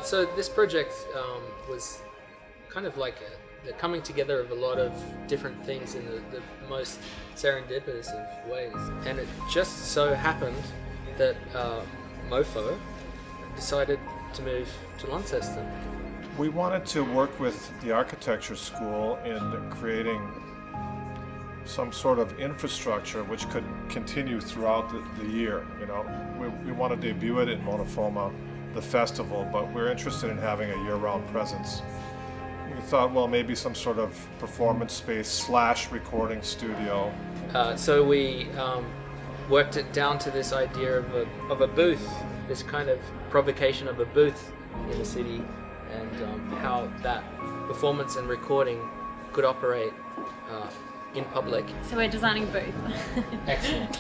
So this project was kind of like the coming together of a lot of different things in the most serendipitous of ways. And it just so happened that MOFO decided to move to Launceston. We wanted to work with the architecture school in creating some sort of infrastructure which could continue throughout the year. You know, we want to debut it in MONA FOMA, the festival, but we're interested in having a year-round presence. We thought, well, maybe some sort of performance space / recording studio. So we worked it down to this idea of a booth, this kind of provocation of a booth in the city, and how that performance and recording could operate in public. So we're designing a booth. Excellent.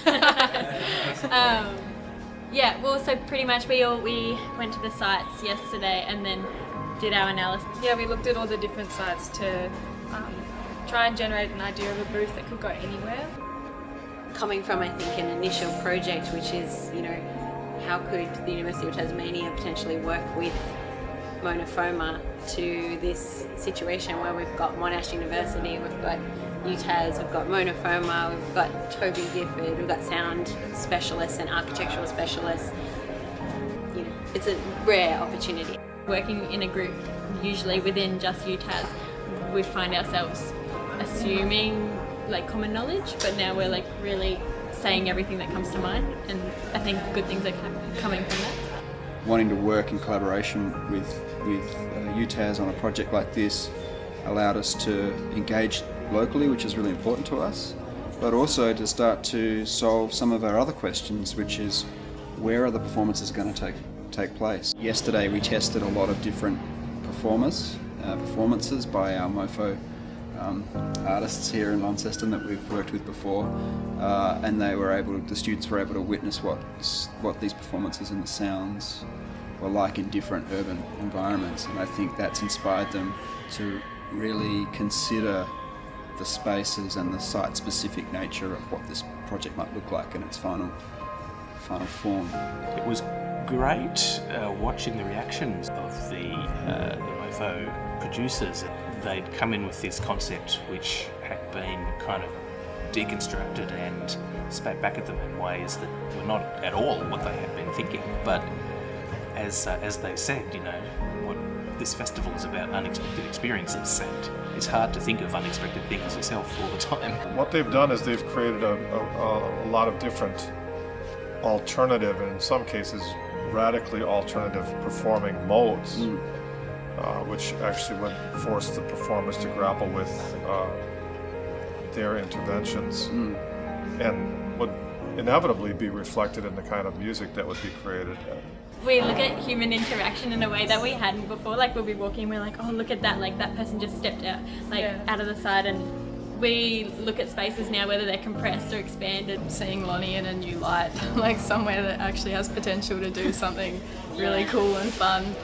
Yeah, well, so pretty much we went to the sites yesterday and then did our analysis. Yeah, we looked at all the different sites to try and generate an idea of a booth that could go anywhere. Coming from, I think, an initial project, which is, you know, how could the University of Tasmania potentially work with MONA FOMA to this situation where we've got Monash University, we've got UTAS, we've got MONA FOMA, we've got Toby Gifford, we've got sound specialists and architectural specialists. You know, it's a rare opportunity. Working in a group, usually within just UTAS, we find ourselves assuming like common knowledge, but now we're like really saying everything that comes to mind, and I think good things are coming from that. Wanting to work in collaboration with UTAS on a project like this allowed us to engage locally, which is really important to us, but also to start to solve some of our other questions, which is where are the performances going to take place. Yesterday we tested a lot of different performances by our MOFO artists here in Launceston that we've worked with before, and the students were able to witness what these performances and the sounds were like in different urban environments, and I think that's inspired them to really consider the spaces and the site-specific nature of what this project might look like in its final form. It was great watching the reactions of the MOFO producers. They'd come in with this concept which had been kind of deconstructed and spat back at them in ways that were not at all what they had been thinking. But as they said, you know, what this festival is about unexpected experiences, and it's hard to think of unexpected things yourself all the time. What they've done is they've created a lot of different alternative, and in some cases radically alternative performing modes, which actually would force the performers to grapple with their interventions and would inevitably be reflected in the kind of music that would be created. We look at human interaction in a way that we hadn't before. Like we'll be walking, we're like, oh, look at that, like that person just stepped out, out of the side, and we look at spaces now, whether they're compressed or expanded. Seeing Lonnie in a new light, like somewhere that actually has potential to do something really cool and fun.